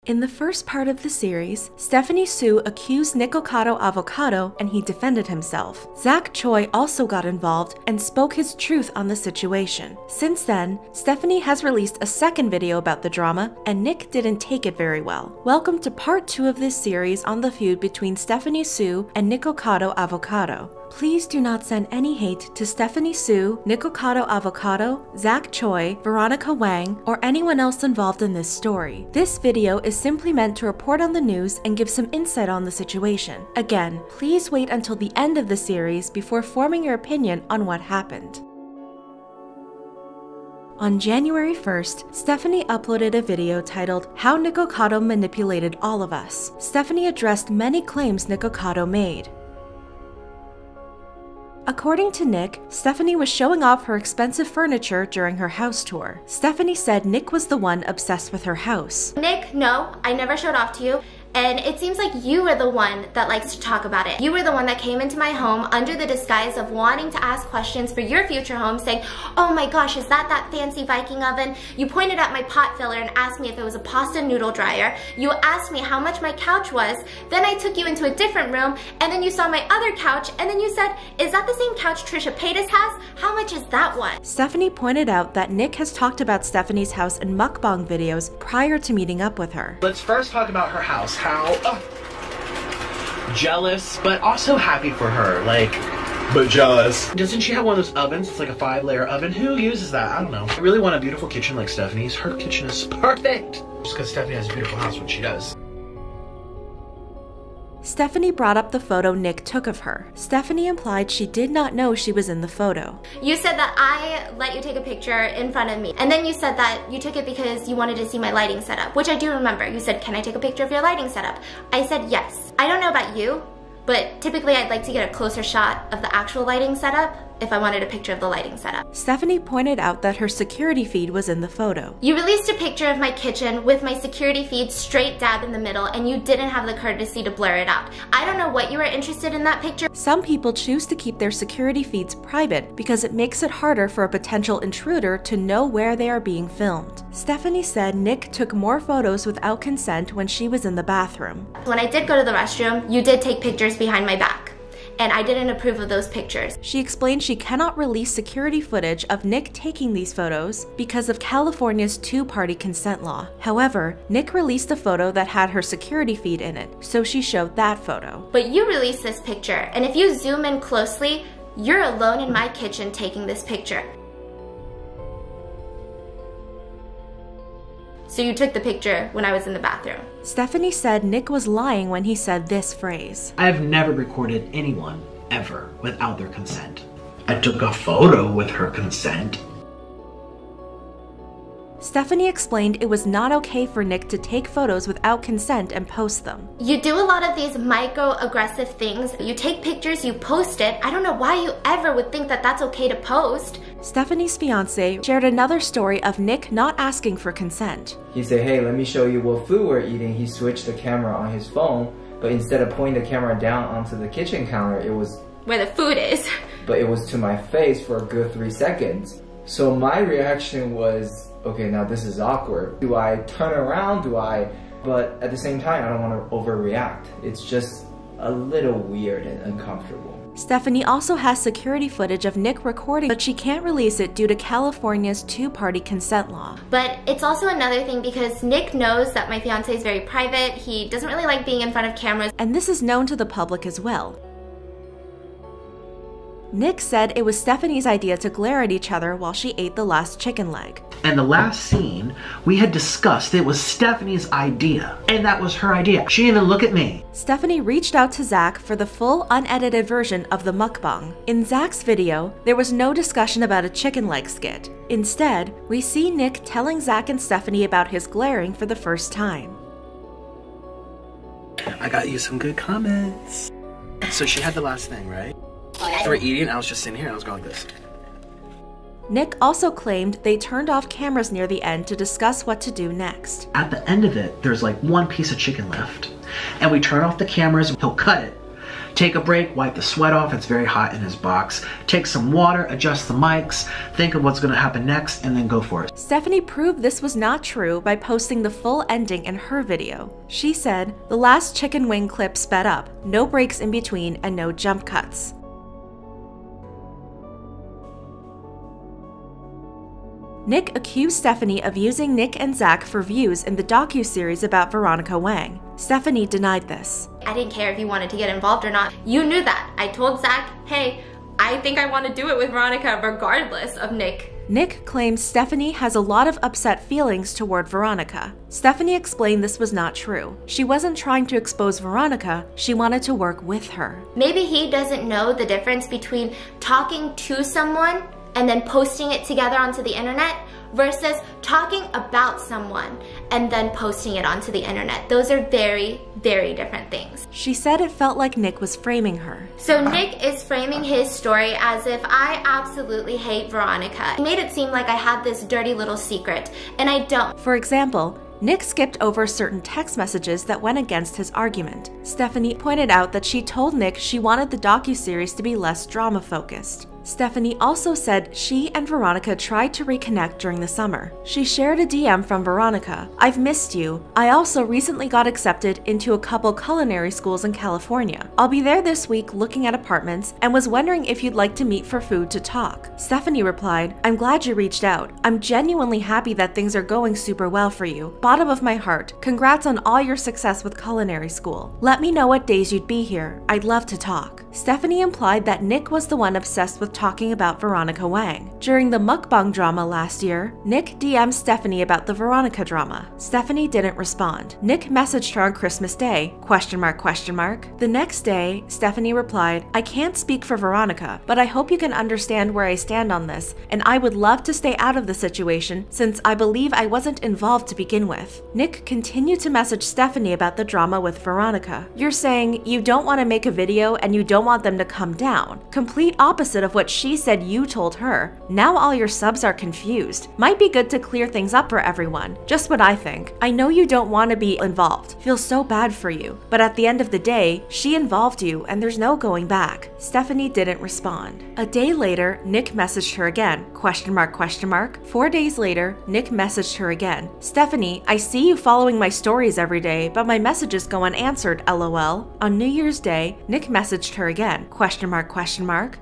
In the first part of the series, Stephanie Soo accused Nikocado Avocado and he defended himself. Choi also got involved and spoke his truth on the situation. Since then, Stephanie has released a second video about the drama and Nick didn't take it very well. Welcome to part 2 of this series on the feud between Stephanie Soo and Nikocado Avocado. Please do not send any hate to Stephanie Soo, Nikocado Avocado, Choi, Veronica Wang, or anyone else involved in this story. This video is simply meant to report on the news and give some insight on the situation. Again, please wait until the end of the series before forming your opinion on what happened. On January 1st, Stephanie uploaded a video titled "How Nikocado Manipulated All of Us." Stephanie addressed many claims Nikocado made. According to Nick, Stephanie was showing off her expensive furniture during her house tour. Stephanie said Nick was the one obsessed with her house. Nick, no, I never showed off to you. And it seems like you were the one that likes to talk about it. You were the one that came into my home under the disguise of wanting to ask questions for your future home, saying, "Oh my gosh, is that fancy Viking oven?" You pointed at my pot filler and asked me if it was a pasta noodle dryer. You asked me how much my couch was. Then I took you into a different room, and then you saw my other couch, and then you said, "Is that the same couch Trisha Paytas has? How much is that one?" Stephanie pointed out that Nick has talked about Stephanie's house in mukbang videos prior to meeting up with her. Let's first talk about her house. Jealous, but also happy for her, but jealous. Doesn't she have one of those ovens? It's like a 5-layer oven. Who uses that? I don't know. I really want a beautiful kitchen like Stephanie's. Her kitchen is perfect. Just because Stephanie has a beautiful house, what she does. Stephanie brought up the photo Nick took of her. Stephanie implied she did not know she was in the photo. You said that I let you take a picture in front of me. And then you said that you took it because you wanted to see my lighting setup, which I do remember. You said, "Can I take a picture of your lighting setup?" I said yes. I don't know about you, but typically I'd like to get a closer shot of the actual lighting setup if I wanted a picture of the lighting setup. Stephanie pointed out that her security feed was in the photo. You released a picture of my kitchen with my security feed straight dab in the middle, and you didn't have the courtesy to blur it out. I don't know what you were interested in that picture. Some people choose to keep their security feeds private because it makes it harder for a potential intruder to know where they are being filmed. Stephanie said Nick took more photos without consent when she was in the bathroom. When I did go to the restroom, you did take pictures behind my back, and I didn't approve of those pictures. She explained she cannot release security footage of Nick taking these photos because of California's 2-party consent law. However, Nick released a photo that had her security feed in it, so she showed that photo. But you released this picture, and if you zoom in closely, you're alone in my kitchen taking this picture. So you took the picture when I was in the bathroom. Stephanie said Nick was lying when he said this phrase. I have never recorded anyone, ever, without their consent. I took a photo with her consent. Stephanie explained it was not okay for Nick to take photos without consent and post them. You do a lot of these microaggressive things. You take pictures, you post it. I don't know why you ever would think that that's okay to post. Stephanie's fiance shared another story of Nick not asking for consent. He said, "Hey, let me show you what food we're eating." He switched the camera on his phone, but instead of pointing the camera down onto the kitchen counter, it was where the food is. But it was to my face for a good 3 seconds. So my reaction was, okay, now this is awkward. Do I turn around? But at the same time, I don't want to overreact. It's just a little weird and uncomfortable. Stephanie also has security footage of Nick recording, but she can't release it due to California's 2-party consent law. But it's also another thing because Nick knows that my fiance is very private. He doesn't really like being in front of cameras. And this is known to the public as well. Nick said it was Stephanie's idea to glare at each other while she ate the last chicken leg. And the last scene, we had discussed it was Stephanie's idea. And that was her idea. She didn't even look at me. Stephanie reached out to Zach for the full unedited version of the mukbang. In Zach's video, there was no discussion about a chicken leg skit. Instead, we see Nick telling Zach and Stephanie about his glaring for the first time. I got you some good comments. So she had the last thing, right? So we're eating, I was just sitting here, I was going like this. Nick also claimed they turned off cameras near the end to discuss what to do next. At the end of it, there's like one piece of chicken left. And we turn off the cameras, he'll cut it. Take a break, wipe the sweat off, it's very hot in his box. Take some water, adjust the mics, think of what's gonna happen next, and then go for it. Stephanie proved this was not true by posting the full ending in her video. She said, "The last chicken wing clip sped up, no breaks in between and no jump cuts." Nick accused Stephanie of using Nick and Zach for views in the docuseries about Veronica Wang. Stephanie denied this. I didn't care if you wanted to get involved or not. You knew that. I told Zach, hey, I think I want to do it with Veronica regardless of Nick. Nick claims Stephanie has a lot of upset feelings toward Veronica. Stephanie explained this was not true. She wasn't trying to expose Veronica, she wanted to work with her. Maybe he doesn't know the difference between talking to someone and then posting it together onto the internet versus talking about someone and then posting it onto the internet. Those are very, very different things. She said it felt like Nick was framing her. So Nick is framing his story as if I absolutely hate Veronica. He made it seem like I had this dirty little secret, and I don't. For example, Nick skipped over certain text messages that went against his argument. Stephanie pointed out that she told Nick she wanted the docuseries to be less drama-focused. Stephanie also said she and Veronica tried to reconnect during the summer. She shared a DM from Veronica. "I've missed you. I also recently got accepted into a couple culinary schools in California. I'll be there this week looking at apartments and was wondering if you'd like to meet for food to talk." Stephanie replied, "I'm glad you reached out. I'm genuinely happy that things are going super well for you. Bottom of my heart, congrats on all your success with culinary school. Let me know what days you'd be here. I'd love to talk." Stephanie implied that Nick was the one obsessed with talking about Veronica Wang. During the mukbang drama last year, Nick DM'd Stephanie about the Veronica drama. Stephanie didn't respond. Nick messaged her on Christmas Day, ? The next day, Stephanie replied, "I can't speak for Veronica, but I hope you can understand where I stand on this, and I would love to stay out of the situation since I believe I wasn't involved to begin with." Nick continued to message Stephanie about the drama with Veronica. "You're saying you don't want to make a video and you don't want them to come down. Complete opposite of what she said you told her. Now all your subs are confused. Might be good to clear things up for everyone. Just what I think. I know you don't want to be involved. Feel so bad for you. But at the end of the day, she involved you and there's no going back." Stephanie didn't respond. A day later, Nick messaged her again, ? 4 days later, Nick messaged her again. "Stephanie, I see you following my stories every day, but my messages go unanswered, lol." On New Year's Day, Nick messaged her again, ?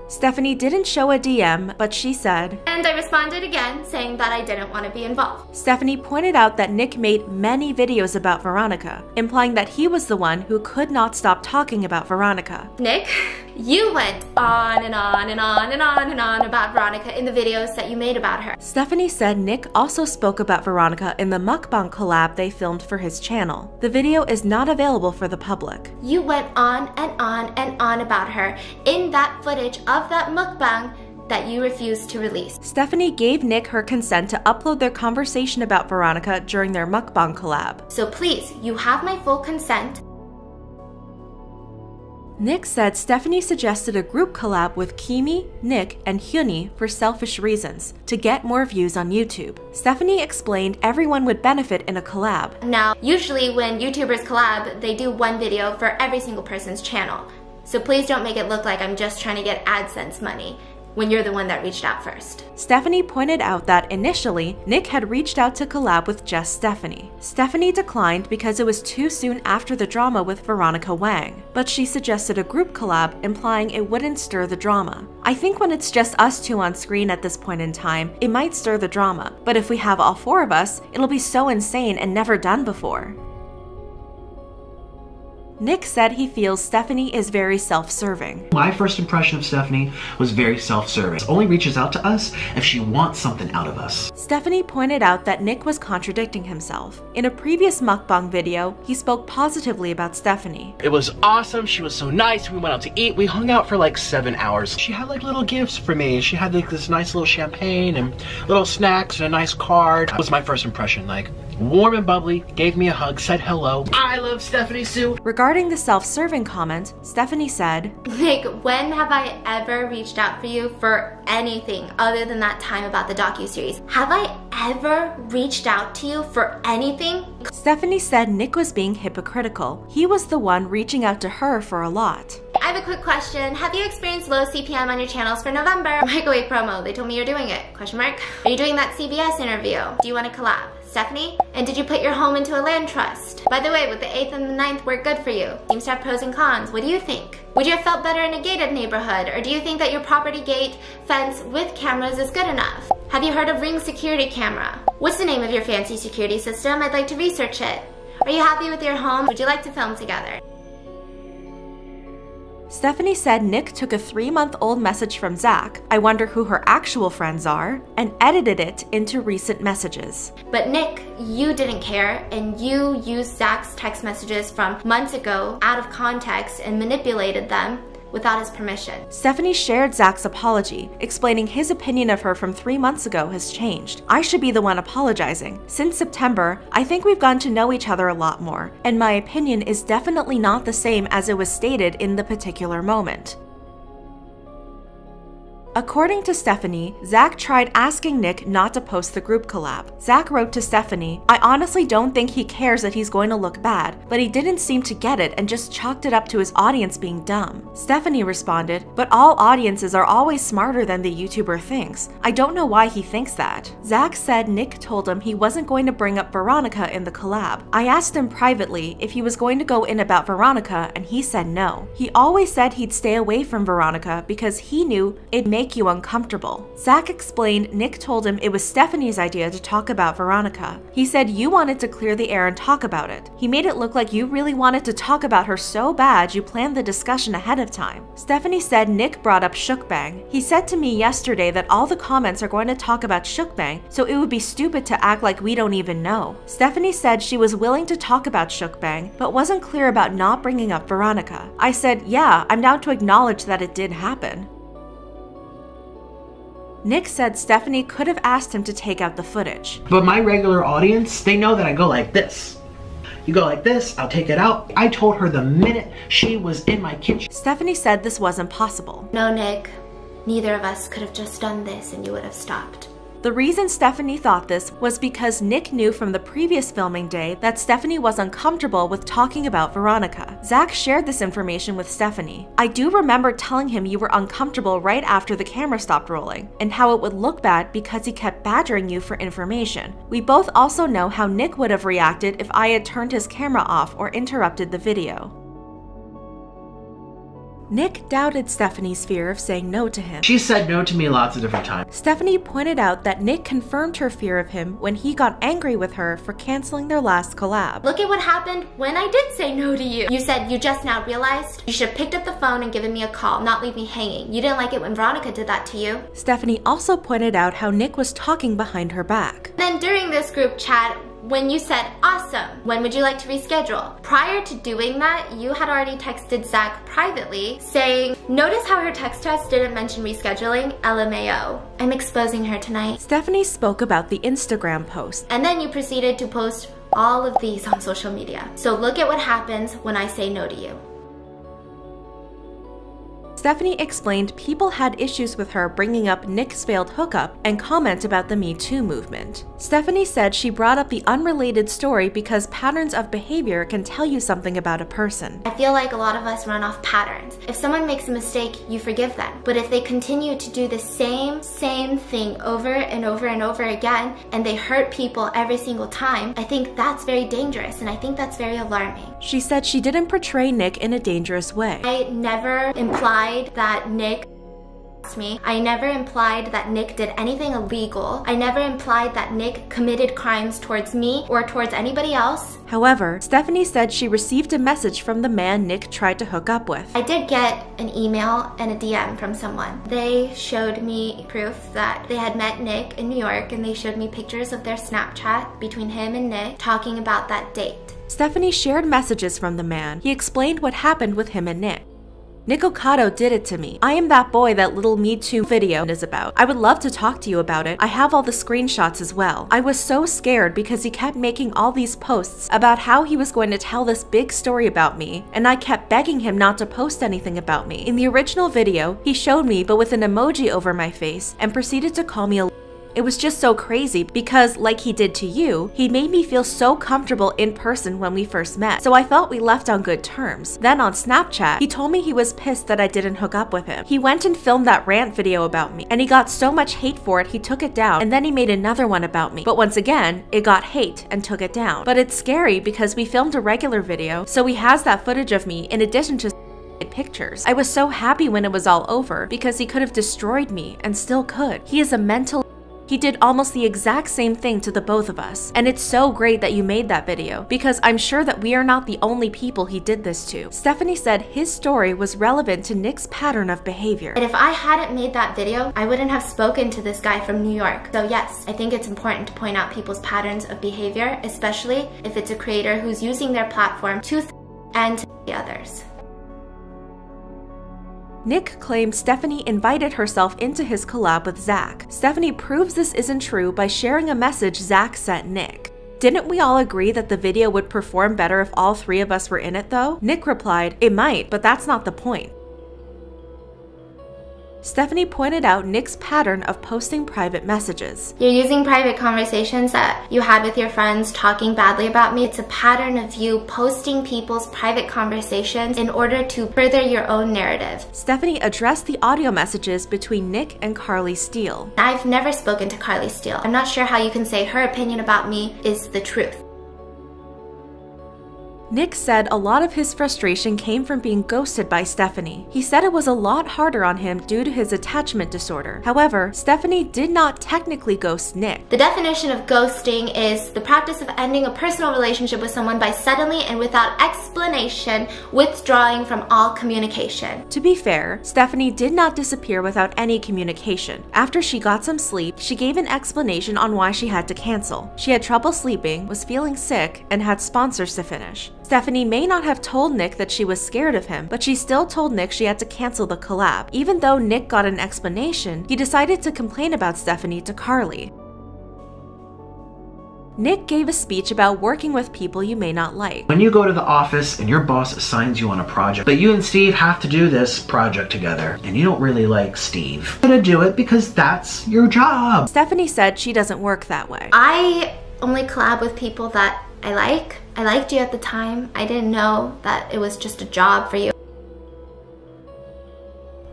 Stephanie didn't show a DM, but she said, And I responded again saying that I didn't want to be involved. Stephanie pointed out that Nick made many videos about Veronica, implying that he was the one who could not stop talking about Veronica. Nick, you went on and on and on and on and on about Veronica in the videos that you made about her. Stephanie said Nick also spoke about Veronica in the mukbang collab they filmed for his channel. The video is not available for the public. You went on and on and on about her in that footage of that mukbang that you refused to release. Stephanie gave Nick her consent to upload their conversation about Veronica during their mukbang collab. So please, you have my full consent. Nick said Stephanie suggested a group collab with Kimi, Nick, and Hyuni for selfish reasons, to get more views on YouTube. Stephanie explained everyone would benefit in a collab. Now, usually when YouTubers collab, they do one video for every single person's channel. So please don't make it look like I'm just trying to get AdSense money when you're the one that reached out first. Stephanie pointed out that initially, Nick had reached out to collab with just Stephanie. Stephanie declined because it was too soon after the drama with Veronica Wang, but she suggested a group collab, implying it wouldn't stir the drama. "I think when it's just us two on screen at this point in time, it might stir the drama, but if we have all four of us, it'll be so insane and never done before." Nick said he feels Stephanie is very self-serving. My first impression of Stephanie was very self-serving. She only reaches out to us if she wants something out of us. Stephanie pointed out that Nick was contradicting himself. In a previous mukbang video, he spoke positively about Stephanie. It was awesome. She was so nice. We went out to eat. We hung out for like 7 hours. She had like little gifts for me. She had like this nice little champagne and little snacks and a nice card. That was my first impression. Like, warm and bubbly, gave me a hug, said hello. I love Stephanie Soo. Regarding the self-serving comment, Stephanie said, Nick, when have I ever reached out for you for anything other than that time about the docuseries? Have I ever reached out to you for anything? Stephanie said Nick was being hypocritical. He was the one reaching out to her for a lot. I have a quick question. Have you experienced low CPM on your channels for November? Microwave promo. They told me you're doing it. Question mark. Are you doing that CBS interview? Do you want to collab? Stephanie? And did you put your home into a land trust? By the way, would the 8th and the 9th work good for you? Seems to have pros and cons. What do you think? Would you have felt better in a gated neighborhood? Or do you think that your property gate fence with cameras is good enough? Have you heard of Ring Security Camera? What's the name of your fancy security system? I'd like to research it. Are you happy with your home? Would you like to film together? Stephanie said Nick took a 3-month-old message from Zach, I wonder who her actual friends are, and edited it into recent messages. But Nick, you didn't care, and you used Zach's text messages from months ago out of context and manipulated them without his permission. Stephanie shared Zach's apology, explaining his opinion of her from 3 months ago has changed. I should be the one apologizing. Since September, I think we've gotten to know each other a lot more, and my opinion is definitely not the same as it was stated in the particular moment. According to Stephanie, Zach tried asking Nick not to post the group collab. Zach wrote to Stephanie, I honestly don't think he cares that he's going to look bad, but he didn't seem to get it and just chalked it up to his audience being dumb. Stephanie responded, but all audiences are always smarter than the YouTuber thinks. I don't know why he thinks that. Zach said Nick told him he wasn't going to bring up Veronica in the collab. I asked him privately if he was going to go in about Veronica and he said no. He always said he'd stay away from Veronica because he knew it'd make you uncomfortable. Zach explained Nick told him it was Stephanie's idea to talk about Veronica. He said you wanted to clear the air and talk about it. He made it look like you really wanted to talk about her so bad you planned the discussion ahead of time. Stephanie said Nick brought up Shukbang. He said to me yesterday that all the comments are going to talk about Shukbang, so it would be stupid to act like we don't even know. Stephanie said she was willing to talk about Shukbang, but wasn't clear about not bringing up Veronica. I said, yeah, I'm down to acknowledge that it did happen. Nick said Stephanie could have asked him to take out the footage. But my regular audience, they know that I go like this. You go like this, I'll take it out. I told her the minute she was in my kitchen. Stephanie said this wasn't possible. No, Nick. Neither of us could have just done this and you would have stopped. The reason Stephanie thought this was because Nick knew from the previous filming day that Stephanie was uncomfortable with talking about Veronica. Zach shared this information with Stephanie. I do remember telling him you were uncomfortable right after the camera stopped rolling, and how it would look bad because he kept badgering you for information. We both also know how Nick would have reacted if I had turned his camera off or interrupted the video. Nick doubted Stephanie's fear of saying no to him. She said no to me lots of different times. Stephanie pointed out that Nick confirmed her fear of him when he got angry with her for canceling their last collab. Look at what happened when I did say no to you. You said you just now realized. You should have picked up the phone and given me a call, not leave me hanging. You didn't like it when Veronica did that to you. Stephanie also pointed out how Nick was talking behind her back. Then during this group chat, when you said, awesome, when would you like to reschedule? Prior to doing that, you had already texted Zach privately saying, notice how her text test didn't mention rescheduling? LMAO. I'm exposing her tonight. Stephanie spoke about the Instagram post. And then you proceeded to post all of these on social media. So look at what happens when I say no to you. Stephanie explained people had issues with her bringing up Nick's failed hookup and comment about the Me Too movement. Stephanie said she brought up the unrelated story because patterns of behavior can tell you something about a person. I feel like a lot of us run off patterns. If someone makes a mistake, you forgive them. But if they continue to do the same thing over and over and over again, and they hurt people every single time, I think that's very dangerous, and I think that's very alarming. She said she didn't portray Nick in a dangerous way. I never implied that Nick me. I never implied that Nick did anything illegal. I never implied that Nick committed crimes towards me or towards anybody else. However, Stephanie said she received a message from the man Nick tried to hook up with. I did get an email and a DM from someone. They showed me proof that they had met Nick in New York, and they showed me pictures of their Snapchat between him and Nick talking about that date. Stephanie shared messages from the man. He explained what happened with him and Nick. Nikocado did it to me. I am that boy that little Me Too video is about. I would love to talk to you about it. I have all the screenshots as well. I was so scared because he kept making all these posts about how he was going to tell this big story about me, and I kept begging him not to post anything about me. In the original video, he showed me but with an emoji over my face and proceeded to call me a It was just so crazy because, like he did to you, he made me feel so comfortable in person when we first met, so I felt we left on good terms. Then on Snapchat, he told me he was pissed that I didn't hook up with him. He went and filmed that rant video about me, and he got so much hate for it he took it down, and then he made another one about me. But once again, it got hate and took it down. But it's scary because we filmed a regular video, so he has that footage of me in addition to pictures. I was so happy when it was all over because he could have destroyed me and still could. He is a mental. He did almost the exact same thing to the both of us. And it's so great that you made that video because I'm sure that we are not the only people he did this to. Stephanie said his story was relevant to Nick's pattern of behavior. And if I hadn't made that video, I wouldn't have spoken to this guy from New York. So yes, I think it's important to point out people's patterns of behavior, especially if it's a creator who's using their platform to and to the others. Nick claimed Stephanie invited herself into his collab with Zach. Stephanie proves this isn't true by sharing a message Zach sent Nick. Didn't we all agree that the video would perform better if all three of us were in it though? Nick replied, "It might, but that's not the point." Stephanie pointed out Nick's pattern of posting private messages. You're using private conversations that you had with your friends talking badly about me. It's a pattern of you posting people's private conversations in order to further your own narrative. Stephanie addressed the audio messages between Nick and Carly Steele. I've never spoken to Carly Steele. I'm not sure how you can say her opinion about me is the truth. Nick said a lot of his frustration came from being ghosted by Stephanie. He said it was a lot harder on him due to his attachment disorder. However, Stephanie did not technically ghost Nick. The definition of ghosting is the practice of ending a personal relationship with someone by suddenly and without explanation withdrawing from all communication. To be fair, Stephanie did not disappear without any communication. After she got some sleep, she gave an explanation on why she had to cancel. She had trouble sleeping, was feeling sick, and had sponsors to finish. Stephanie may not have told Nick that she was scared of him, but she still told Nick she had to cancel the collab. Even though Nick got an explanation, he decided to complain about Stephanie to Carly. Nick gave a speech about working with people you may not like. When you go to the office and your boss assigns you on a project, but you and Steve have to do this project together, and you don't really like Steve, you're gonna do it because that's your job. Stephanie said she doesn't work that way. I only collab with people that I like. I liked you at the time. I didn't know that it was just a job for you.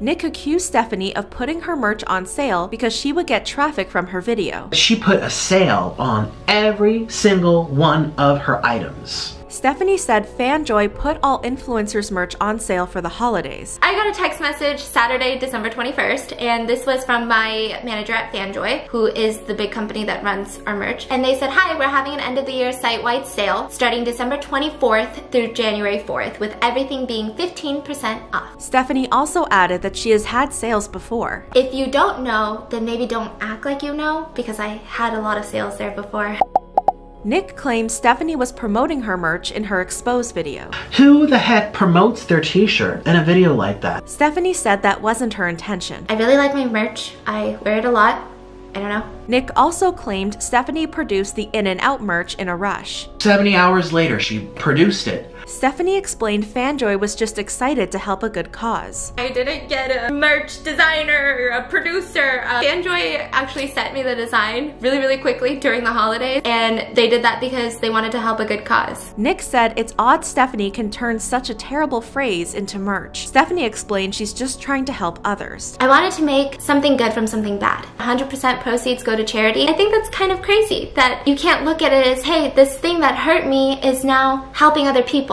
Nick accused Stephanie of putting her merch on sale because she would get traffic from her video. She put a sale on every single one of her items. Stephanie said FanJoy put all influencers' merch on sale for the holidays. I got a text message Saturday, December 21st, and this was from my manager at FanJoy, who is the big company that runs our merch. And they said, "Hi, we're having an end of the year site-wide sale starting December 24th through January 4th, with everything being 15% off." Stephanie also added that she has had sales before. If you don't know, then maybe don't act like you know, because I had a lot of sales there before. Nick claims Stephanie was promoting her merch in her exposed video. Who the heck promotes their t-shirt in a video like that? Stephanie said that wasn't her intention. I really like my merch. I wear it a lot. I don't know. Nick also claimed Stephanie produced the In-N-Out merch in a rush. 70 hours later, she produced it. Stephanie explained FanJoy was just excited to help a good cause. I didn't get a merch designer or a producer. FanJoy actually sent me the design really quickly during the holidays, and they did that because they wanted to help a good cause. Nick said it's odd Stephanie can turn such a terrible phrase into merch. Stephanie explained she's just trying to help others. I wanted to make something good from something bad. 100% proceeds go to charity. I think that's kind of crazy that you can't look at it as, hey, this thing that hurt me is now helping other people.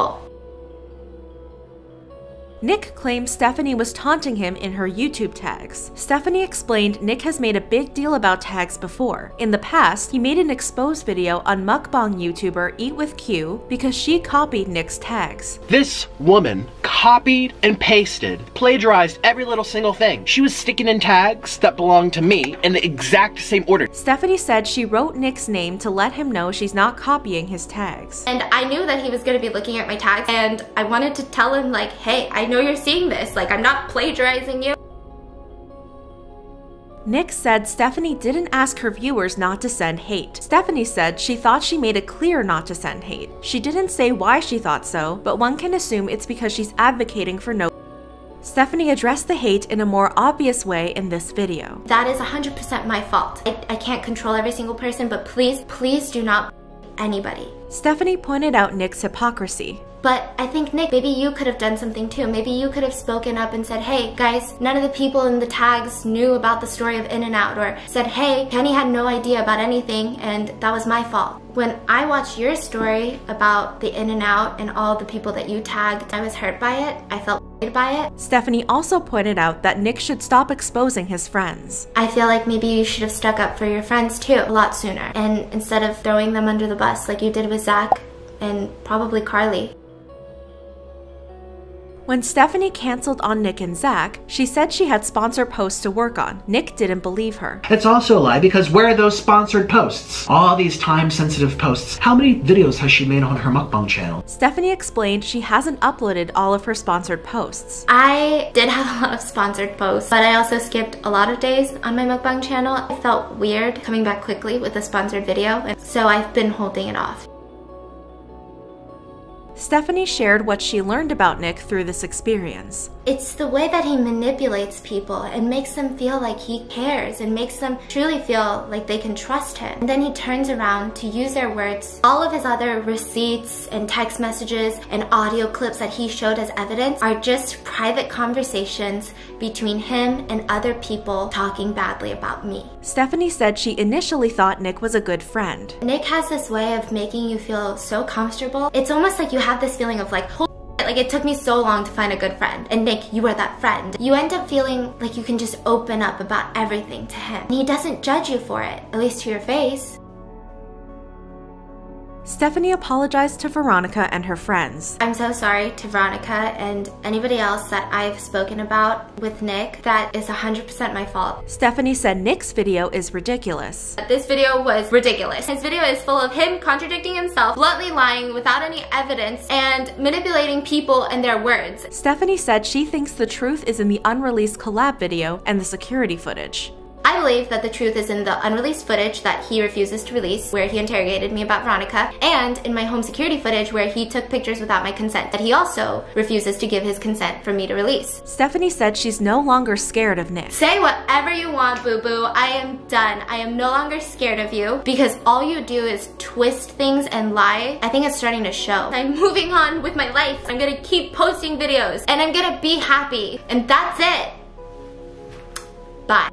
Nick claimed Stephanie was taunting him in her YouTube tags. Stephanie explained Nick has made a big deal about tags before. In the past, he made an exposed video on mukbang YouTuber Eat With Q because she copied Nick's tags. This woman copied and pasted, plagiarized every little single thing. She was sticking in tags that belonged to me in the exact same order. Stephanie said she wrote Nick's name to let him know she's not copying his tags. And I knew that he was going to be looking at my tags, and I wanted to tell him, like, hey, I know you're seeing this, like, I'm not plagiarizing you. Nick said Stephanie didn't ask her viewers not to send hate. Stephanie said she thought she made it clear not to send hate. She didn't say why she thought so, but one can assume it's because she's advocating for no. Stephanie addressed the hate in a more obvious way in this video. That is 100% my fault. I can't control every single person, but please do not anybody. Stephanie pointed out Nick's hypocrisy. But I think, Nick, maybe you could have done something too. Maybe you could have spoken up and said, hey, guys, none of the people in the tags knew about the story of In-N-Out, or said, hey, Penny had no idea about anything and that was my fault. When I watched your story about the In-N-Out and all the people that you tagged, I was hurt by it. I felt by it. Stephanie also pointed out that Nick should stop exposing his friends. I feel like maybe you should have stuck up for your friends too a lot sooner, and instead of throwing them under the bus like you did with Zach and probably Carly. When Stephanie canceled on Nick and Zach, she said she had sponsored posts to work on. Nick didn't believe her. It's also a lie, because where are those sponsored posts? All these time-sensitive posts. How many videos has she made on her mukbang channel? Stephanie explained she hasn't uploaded all of her sponsored posts. I did have a lot of sponsored posts, but I also skipped a lot of days on my mukbang channel. It felt weird coming back quickly with a sponsored video, and so I've been holding it off. Stephanie shared what she learned about Nick through this experience. It's the way that he manipulates people and makes them feel like he cares and makes them truly feel like they can trust him. And then he turns around to use their words. All of his other receipts and text messages and audio clips that he showed as evidence are just private conversations between him and other people talking badly about me. Stephanie said she initially thought Nick was a good friend. Nick has this way of making you feel so comfortable. It's almost like you have this feeling of like, like it took me so long to find a good friend, and Nick, you are that friend. You end up feeling like you can just open up about everything to him. And he doesn't judge you for it, at least to your face. Stephanie apologized to Veronica and her friends. I'm so sorry to Veronica and anybody else that I've spoken about with Nick. That is 100% my fault. Stephanie said Nick's video is ridiculous. This video was ridiculous. His video is full of him contradicting himself, bluntly lying without any evidence, and manipulating people and their words. Stephanie said she thinks the truth is in the unreleased collab video and the security footage. I believe that the truth is in the unreleased footage that he refuses to release, where he interrogated me about Veronica, and in my home security footage where he took pictures without my consent, that he also refuses to give his consent for me to release. Stephanie said she's no longer scared of Nick. Say whatever you want, boo-boo. I am done. I am no longer scared of you, because all you do is twist things and lie. I think it's starting to show. I'm moving on with my life. I'm gonna keep posting videos, and I'm gonna be happy, and that's it. Bye.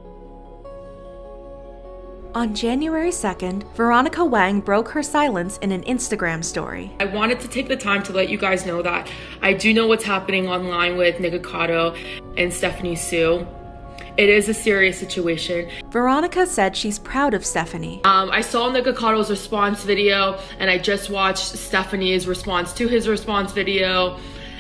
On January 2nd, Veronica Wang broke her silence in an Instagram story. I wanted to take the time to let you guys know that I do know what's happening online with Nikocado and Stephanie Soo. It is a serious situation. Veronica said she's proud of Stephanie. I saw Nikocado's response video, and I just watched Stephanie's response to his response video.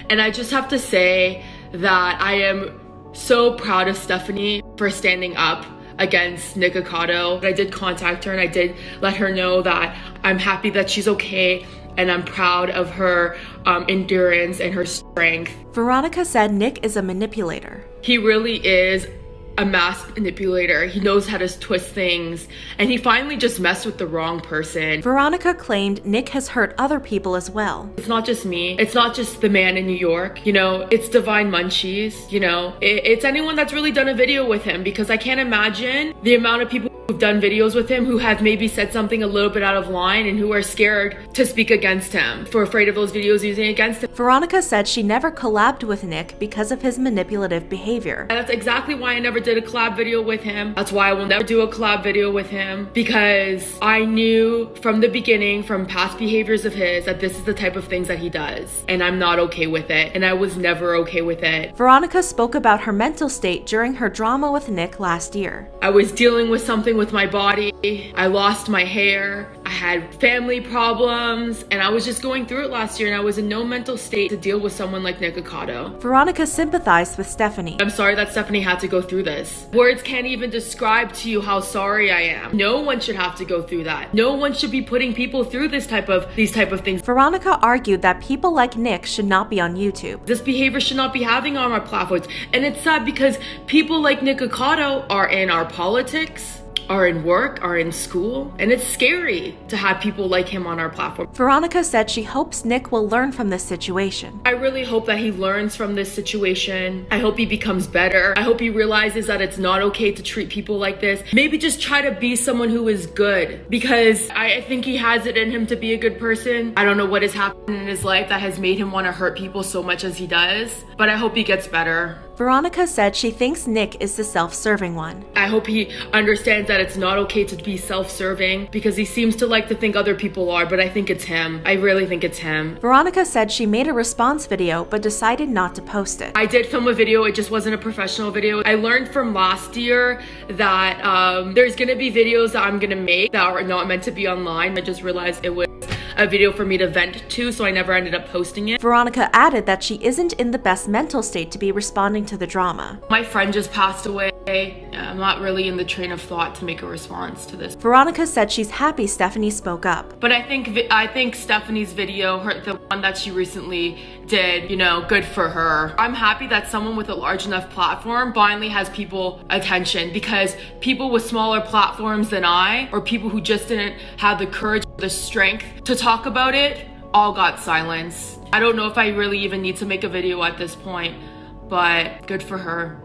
And I just have to say that I am so proud of Stephanie for standing up against Nikocado. I did contact her and I did let her know that I'm happy that she's okay, and I'm proud of her endurance and her strength. Veronica said Nick is a manipulator. He really is a mass manipulator. He knows how to twist things, and he finally just messed with the wrong person. Veronica claimed Nick has hurt other people as well. It's not just me. It's not just the man in New York. You know, it's Divine Munchies. You know, it's anyone that's really done a video with him, because I can't imagine the amount of people who've done videos with him who have maybe said something a little bit out of line and who are scared to speak against him, for afraid of those videos using against him. Veronica said she never collabed with Nick because of his manipulative behavior. And that's exactly why I never did a collab video with him. That's why I will never do a collab video with him, because I knew from the beginning, from past behaviors of his, that this is the type of things that he does, and I'm not okay with it, and I was never okay with it. Veronica spoke about her mental state during her drama with Nick last year. I was dealing with something with my body. I lost my hair. I had family problems, and I was just going through it last year, and I was in no mental state to deal with someone like Nikocado. Veronica sympathized with Stephanie. I'm sorry that Stephanie had to go through this. Words can't even describe to you how sorry I am. No one should have to go through that. No one should be putting people through these type of things. Veronica argued that people like Nick should not be on YouTube. This behavior should not be happening on our platforms. And it's sad because people like Nikocado are in our politics, are in work, are in school, and it's scary to have people like him on our platform. Veronica said she hopes Nick will learn from this situation. I really hope that he learns from this situation. I hope he becomes better. I hope he realizes that it's not okay to treat people like this. Maybe just try to be someone who is good, because I think he has it in him to be a good person. I don't know what has happened in his life that has made him want to hurt people so much as he does, but I hope he gets better. Veronica said she thinks Nick is the self-serving one. I hope he understands that it's not okay to be self-serving, because he seems to like to think other people are, but I think it's him. I really think it's him. Veronica said she made a response video but decided not to post it. I did film a video, it just wasn't a professional video. I learned from last year that there's gonna be videos that I'm gonna make that are not meant to be online. I just realized it was a video for me to vent to, so I never ended up posting it. Veronica added that she isn't in the best mental state to be responding to the drama. My friend just passed away. I'm not really in the train of thought to make a response to this. Veronica said she's happy Stephanie spoke up. But I think Stephanie's video, the one that she recently did, you know, good for her. I'm happy that someone with a large enough platform finally has people attention, because people with smaller platforms than I, or people who just didn't have the courage or the strength to talk about it, all got silenced. I don't know if I really even need to make a video at this point, but good for her.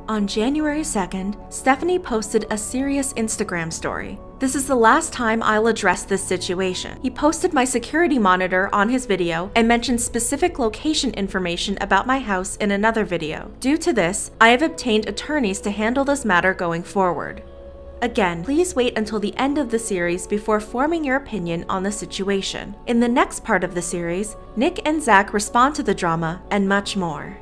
On January 2nd, Stephanie posted a serious Instagram story. This is the last time I'll address this situation. He posted my security monitor on his video and mentioned specific location information about my house in another video. Due to this, I have obtained attorneys to handle this matter going forward. Again, please wait until the end of the series before forming your opinion on the situation. In the next part of the series, Nick and Zach respond to the drama and much more.